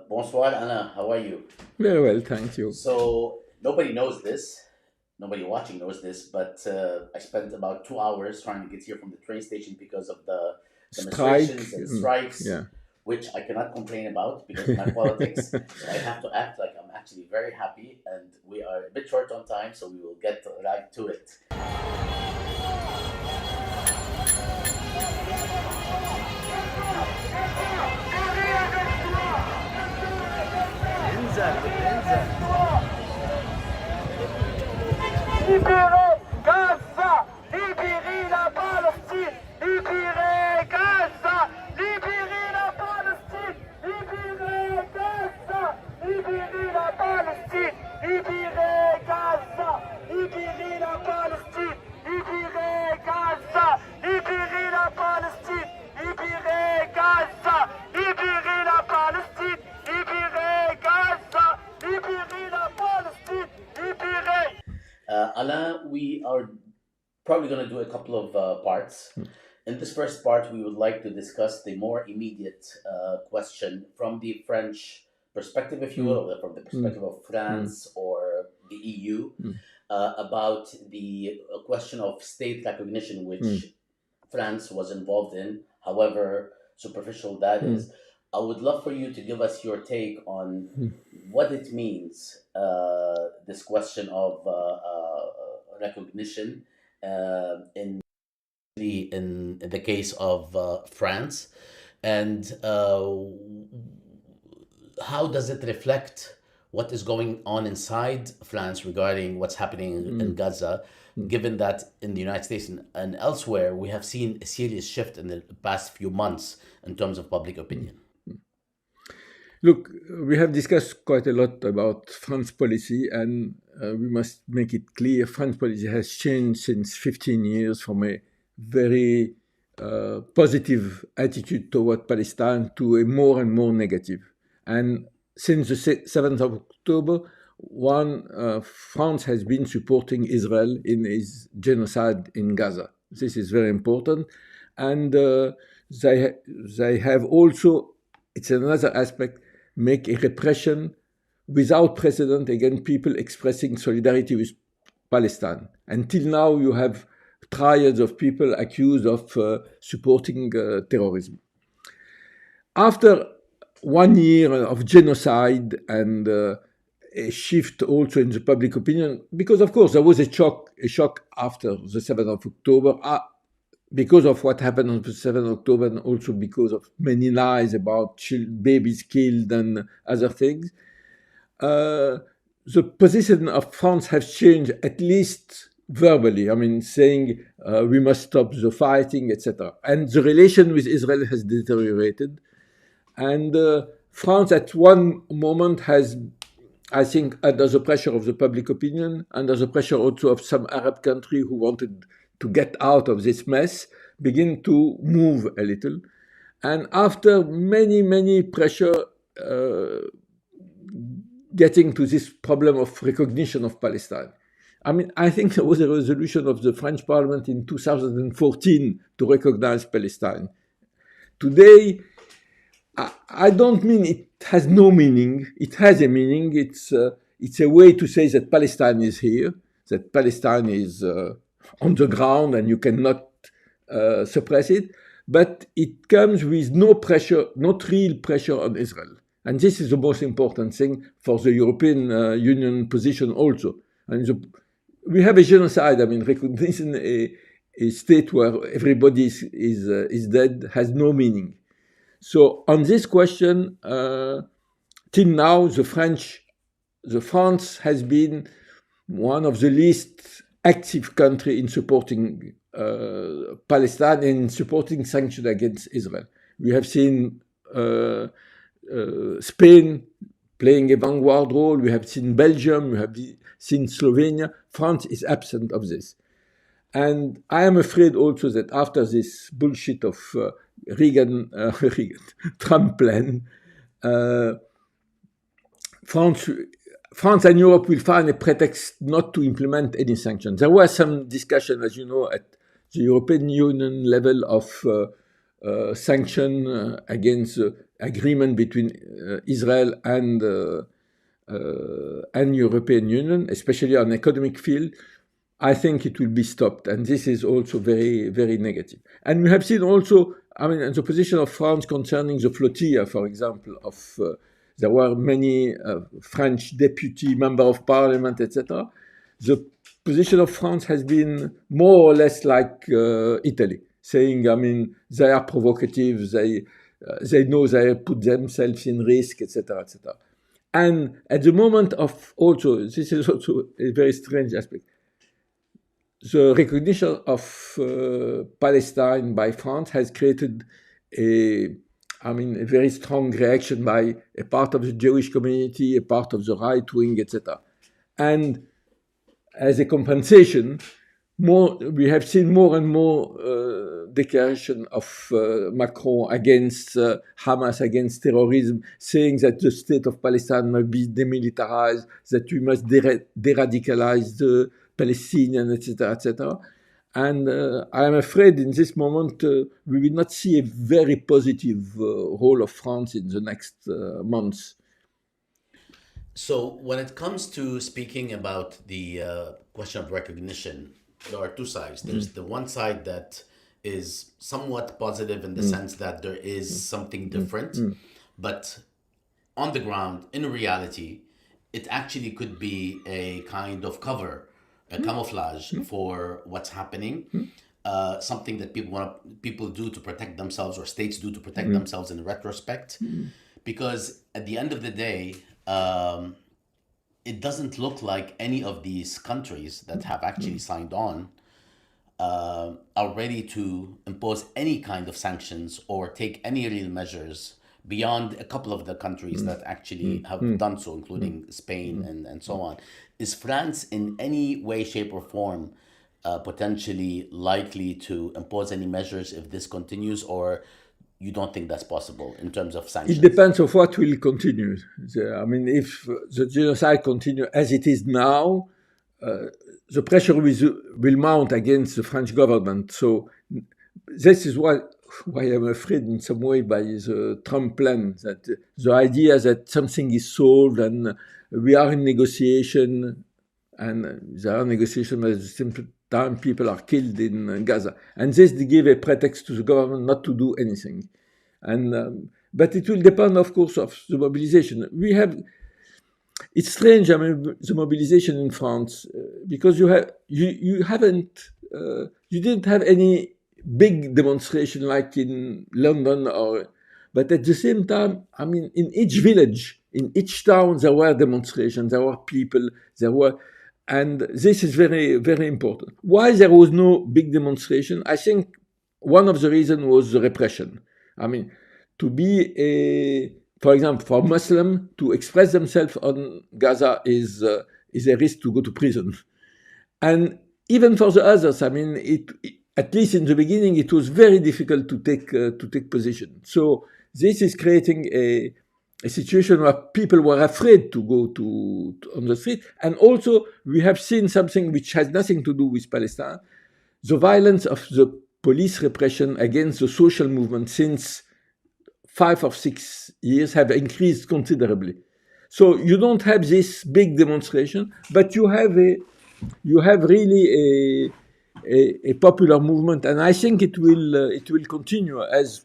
Bonsoir, Alain. How are you? Very well, thank you. So, nobody knows this. Nobody watching knows this, but I spent about 2 hours trying to get here from the train station because of the Strike, demonstrations and strikes, yeah. which I cannot complain about because of my politics. So I have to act like I'm actually very happy, and we are a bit short on time, so we will get right to it. Libérez Gaza, libérez la Palestine, libérez Gaza, libérez la Palestine, libérez Gaza, libérez la Palestine, libérez Gaza, libérez la Palestine, libérez Gaza, libérez la Palestine, libérez Gaza, libérez la Palestine, libérez Gaza, libérez la Palestine, libérez. Alain, we are probably going to do a couple of parts. In this first part, we would like to discuss the more immediate question from the French perspective, if you will, or from the perspective of France or the EU, about the question of state recognition, which France was involved in, however superficial that is. I would love for you to give us your take on what it means, this question of recognition in the case of France, and how does it reflect what is going on inside France regarding what's happening in Gaza, given that in the United States and elsewhere we have seen a serious shift in the past few months in terms of public opinion. Look, we have discussed quite a lot about France policy, and we must make it clear France policy has changed since 15 years from a very positive attitude toward Palestine to a more and more negative. And since the 7th of October, France has been supporting Israel in its genocide in Gaza. This is very important. And they have also, it's another aspect, make a repression without precedent against people expressing solidarity with Palestine. Until now, you have trials of people accused of supporting terrorism. After 1 year of genocide and a shift also in the public opinion, because of course there was a shock after the 7th of October, because of what happened on the 7th of October, and also because of many lies about babies killed and other things, the position of France has changed, at least verbally. I mean, saying we must stop the fighting, etc. And the relation with Israel has deteriorated. And France, at one moment, has, I think, under the pressure of the public opinion, under the pressure also of some Arab country who wanted to get out of this mess, begin to move a little. And after many pressure, getting to this problem of recognition of Palestine. I mean, I think there was a resolution of the French Parliament in 2014 to recognize Palestine. Today, I don't mean it has no meaning. It has a meaning. It's a way to say that Palestine is here, that Palestine is on the ground and you cannot suppress it. But it comes with no pressure, not real pressure on Israel. And this is the most important thing for the European Union position also. And we have a genocide. I mean, recognizing a state where everybody is dead has no meaning. So on this question, till now, France has been one of the least active country in supporting Palestine and in supporting sanctions against Israel. We have seen Spain playing a vanguard role. We have seen Belgium. We have seen Slovenia. France is absent of this. And I am afraid also that after this bullshit of Trump plan, France and Europe will find a pretext not to implement any sanctions. There was some discussion, as you know, at the European Union level of sanction against the agreement between Israel and European Union, especially on economic field, I think it will be stopped. And this is also very, very negative. And we have seen also, the position of France concerning the flotilla, for example, there were many French deputy, member of parliament, etc. The position of France has been more or less like Italy, saying, they are provocative, they know they put themselves in risk, etc., etc. And at the moment of also, this is also a very strange aspect, the recognition of Palestine by France has created a very strong reaction by a part of the Jewish community, a part of the right wing, etc. And as a compensation, we have seen more and more declaration of Macron against Hamas, against terrorism, saying that the state of Palestine must be demilitarized, that we must de-radicalize the Palestinian, etc., etc. And I am afraid in this moment we will not see a very positive role of France in the next months. So when it comes to speaking about the question of recognition, there are two sides. There's the one side that is somewhat positive in the sense that there is something different, but on the ground, in reality, it actually could be a kind of cover, a camouflage for what's happening, something that people do to protect themselves, or states do to protect themselves in retrospect, because at the end of the day, it doesn't look like any of these countries that have actually signed on are ready to impose any kind of sanctions or take any real measures beyond a couple of the countries that actually have done so, including Spain and so on. Is France in any way, shape, or form potentially likely to impose any measures if this continues, or you don't think that's possible in terms of sanctions? It depends on what will continue. If the genocide continues as it is now, the pressure will mount against the French government. So this is why I'm afraid in some way by the Trump plan, that the idea that something is solved and we are in negotiation, and there are negotiations, but at the same time people are killed in Gaza. And this give a pretext to the government not to do anything. But it will depend, of course, of the mobilization. It's strange, the mobilization in France, because you didn't have any big demonstration like in London, but at the same time, in each village, in each town, there were demonstrations, there were people, and this is very, very important. Why there was no big demonstration? I think one of the reasons was the repression. To be for example, for Muslims to express themselves on Gaza is a risk to go to prison. And even for the others, at least in the beginning, it was very difficult to take position. So this is creating a situation where people were afraid to go on the street. And also, we have seen something which has nothing to do with Palestine: the violence of the police repression against the social movement since 5 or 6 years have increased considerably. So you don't have this big demonstration, but you have really a popular movement, and I think it will continue. As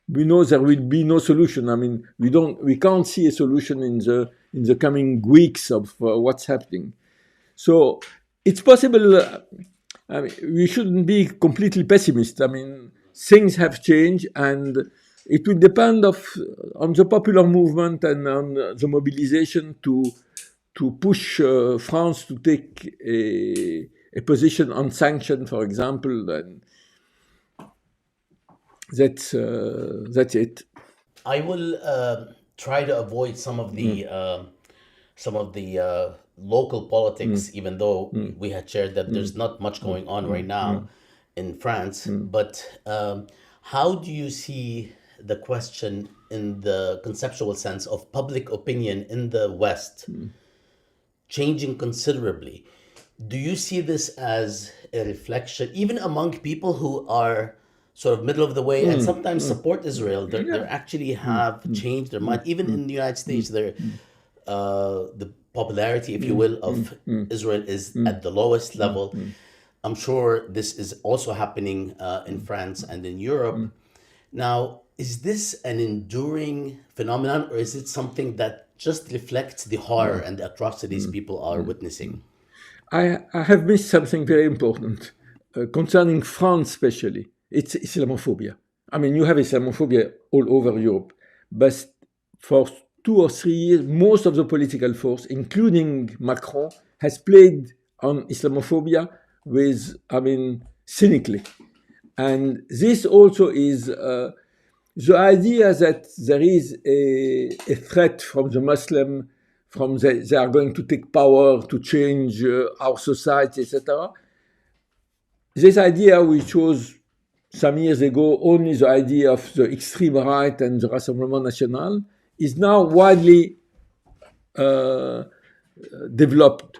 we know, there will be no solution. We can't see a solution in the coming weeks of what's happening. So it's possible. We shouldn't be completely pessimist. Things have changed, and it will depend on the popular movement and on the mobilization to push France to take a position on sanction, for example. And that's it. I will try to avoid some of the local politics, even though we had shared that there's not much going on right now in France. But how do you see the question in the conceptual sense of public opinion in the West changing considerably? Do you see this as a reflection, even among people who are sort of middle of the way and sometimes support Israel. They actually have changed their mind. Even in the United States, the popularity, if you will, of Israel is at the lowest level. I'm sure this is also happening in France and in Europe. Now, is this an enduring phenomenon, or is it something that just reflects the horror and the atrocities people are witnessing? I have missed something very important concerning France, especially. It's Islamophobia. I mean, you have Islamophobia all over Europe, but for 2 or 3 years, most of the political force, including Macron, has played on Islamophobia cynically. And this also is the idea that there is a threat from the Muslim, they are going to take power to change our society, etc. This idea, which was some years ago only the idea of the extreme right and the Rassemblement National, is now widely developed,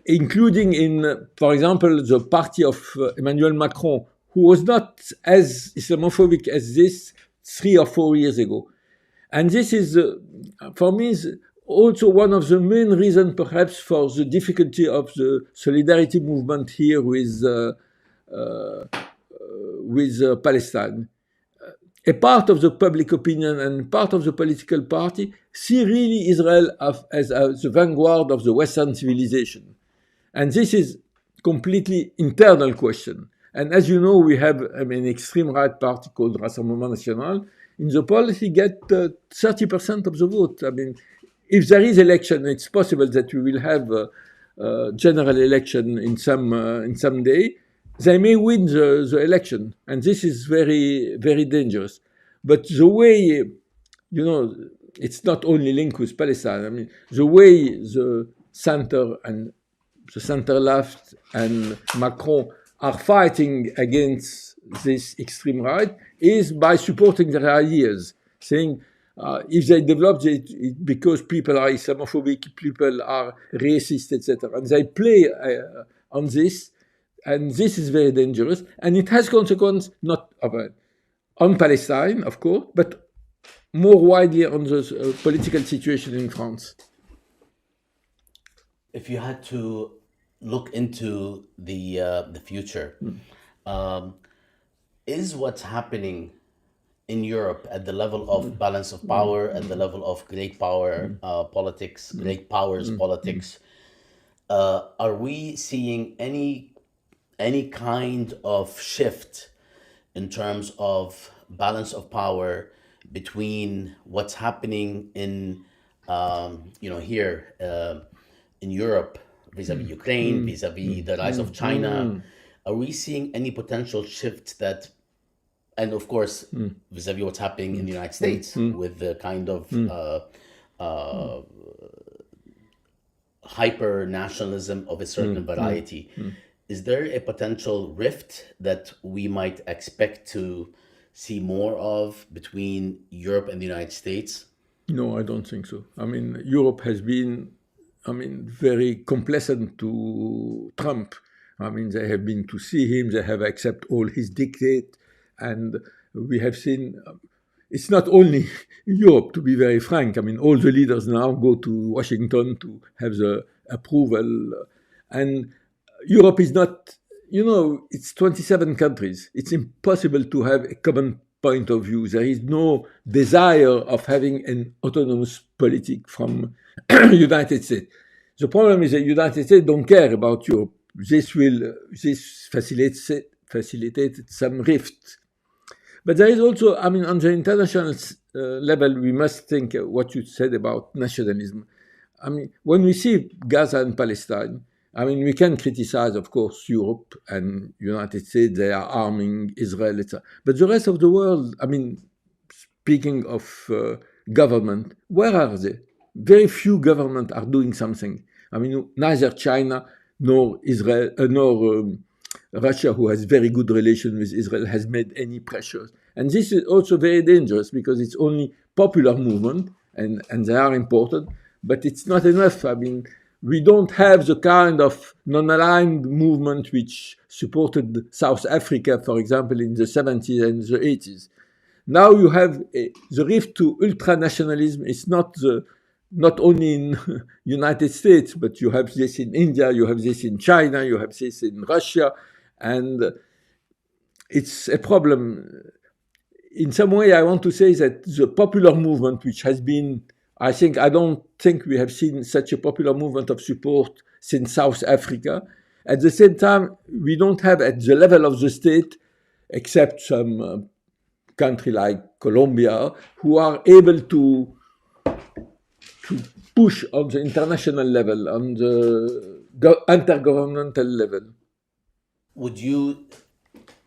including in, for example, the party of Emmanuel Macron, who was not as Islamophobic as this 3 or 4 years ago. And this is, for me, is also one of the main reasons, perhaps, for the difficulty of the solidarity movement here with Palestine. A part of the public opinion and part of the political party see really Israel as the vanguard of the Western civilization. And this is completely internal question. And as you know, we have an extreme right party called Rassemblement National. In the polls, he gets 30% of the vote. I mean, if there is election, it's possible that we will have a general election in some day. They may win the election, and this is very, very dangerous. But the way, it's not only linked with Palestine. I mean, the way the center and the center left and Macron are fighting against this extreme right is by supporting their ideas, saying if they develop it because people are Islamophobic, people are racist, etc. And they play on this. And this is very dangerous, and it has consequences not on Palestine, of course, but more widely on the political situation in France. If you had to look into the future, is what's happening in Europe at the level of balance of power, at the level of great power politics, great powers politics, are we seeing any kind of shift in terms of balance of power between what's happening in here in Europe vis-a-vis Ukraine, vis-a-vis the rise of China? Are we seeing any potential shift that, and of course vis-a-vis what's happening in the United States with the kind of hyper nationalism of a certain variety? Is there a potential rift that we might expect to see more of between Europe and the United States? No, I don't think so. I mean, Europe has been, very complacent to Trump. I mean, they have been to see him, they have accepted all his dictate, and we have seen, it's not only Europe, to be very frank. I mean, all the leaders now go to Washington to have the approval, and Europe is not, it's 27 countries. It's impossible to have a common point of view. There is no desire of having an autonomous politic from United States. The problem is that United States don't care about Europe. This facilitated some rift. But there is also, on the international level, we must think what you said about nationalism. When we see Gaza and Palestine, we can criticize, of course, Europe and United States. They are arming Israel, etc. But the rest of the world, speaking of government, where are they? Very few governments are doing something. Neither China nor Israel, nor Russia, who has very good relations with Israel, has made any pressure. And this is also very dangerous because it's only popular movement, and they are important, but it's not enough. we don't have the kind of non-aligned movement which supported South Africa, for example, in the 70s and the 80s. Now you have the rift to ultranationalism. It's not only in United States, but you have this in India, you have this in China, you have this in Russia, and it's a problem. In some way, I want to say that the popular movement, which has been, I don't think we have seen such a popular movement of support since South Africa. At the same time, we don't have at the level of the state, except some country like Colombia, who are able to push on the international level, on the intergovernmental level. Would you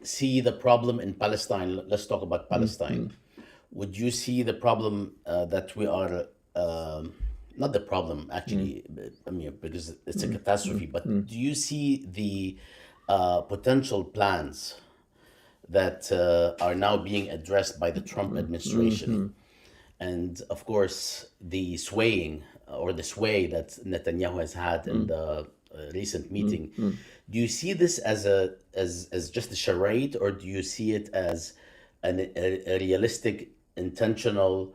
see the problem in Palestine? Let's talk about Palestine. Would you see the problem that we are, not the problem actually, I mean, because it's a catastrophe, but do you see the potential plans that are now being addressed by the Trump administration? And of course, the sway that Netanyahu has had in the recent meeting. Do you see this as just a charade, or do you see it as a realistic, intentional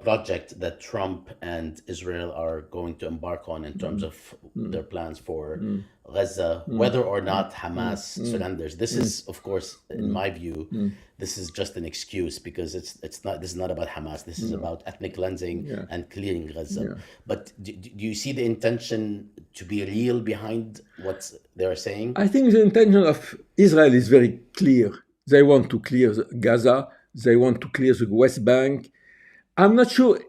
project that Trump and Israel are going to embark on in terms of their plans for Gaza, whether or not Hamas surrenders? This is, of course, in my view, this is just an excuse, because this is not about Hamas. This is about ethnic cleansing and clearing Gaza. But do you see the intention to be real behind what they're saying? I think the intention of Israel is very clear. They want to clear Gaza. They want to clear the West Bank. I'm not sure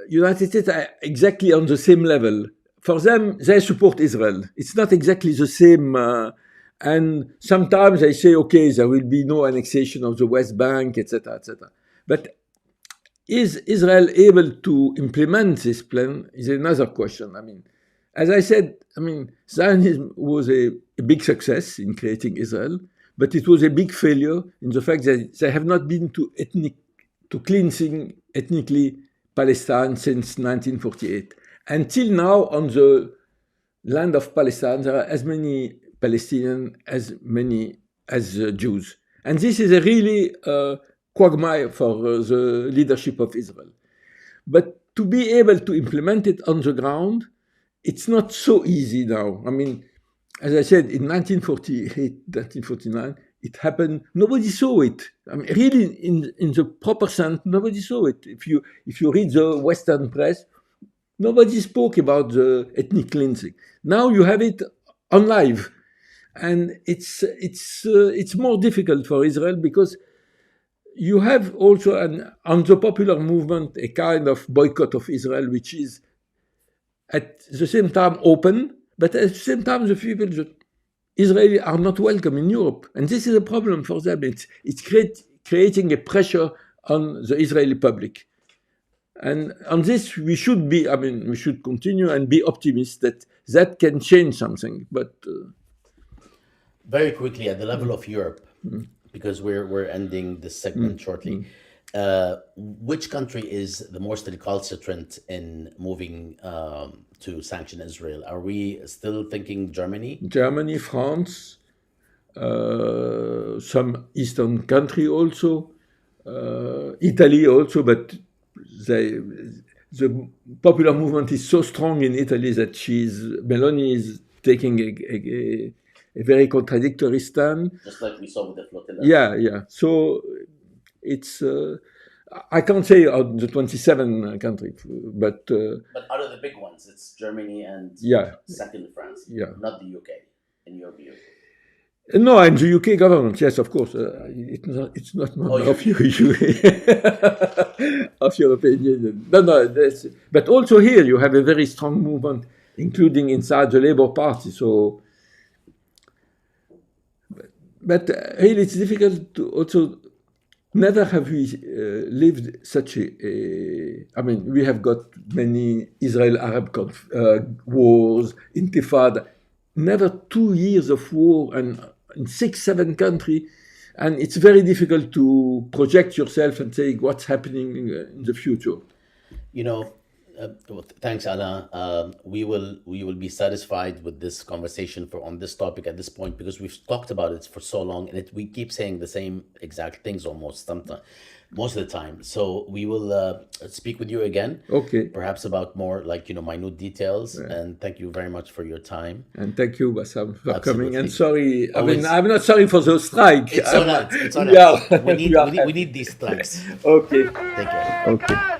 United States are exactly on the same level. For them, they support Israel. It's not exactly the same. And sometimes they say, okay, there will be no annexation of the West Bank, etc., etc. But is Israel able to implement this plan is another question. I mean, as I said, Zionism was a big success in creating Israel, but it was a big failure in the fact that they have not been to cleansing ethnically Palestine since 1948. Until now, on the land of Palestine, there are as many Palestinians as Jews. And this is a really quagmire for the leadership of Israel. But to be able to implement it on the ground, it's not so easy now. I mean, as I said, in 1948, 1949, it happened. Nobody saw it. I mean, really, in the proper sense, nobody saw it. If you read the Western press, nobody spoke about the ethnic cleansing. Now you have it on live, and it's more difficult for Israel because you have also on the popular movement a kind of boycott of Israel, which is at the same time open, but at the same time the people that Israelis are not welcome in Europe, and this is a problem for them. It's creating a pressure on the Israeli public, and on this we should continue and be optimistic that can change something. But very quickly, at the level of Europe, because we're ending this segment shortly, which country is the most recalcitrant in moving to sanction Israel? Are we still thinking Germany? Germany, France, some Eastern country also, Italy also, but the popular movement is so strong in Italy that Meloni is taking a very contradictory stand. Just like we saw with the flotilla. Yeah. So it's I can't say on the 27 countries, but out of the big ones, it's Germany and second France, not the UK, in your view. No, and the UK government, yes, of course. It's not of European Union. No. But also here you have a very strong movement, including inside the Labour Party. So, but really, it's difficult to also. Never have we lived such we have got many Israel-Arab wars, intifada, never 2 years of war and in 6-7 countries, and it's very difficult to project yourself and say what's happening in the future. You know, Well, thanks, Alain. We will be satisfied with this conversation on this topic at this point, because we've talked about it for so long, and we keep saying the same exact things most of the time. So we will speak with you again. Okay. Perhaps about more minute details. Yeah. And thank you very much for your time. And thank you, Bassam, for Absolutely. coming. And sorry, Always. I'm not sorry for the strike. It's all right. It's all right. Yeah. We need these strikes. Okay. Take care. Okay.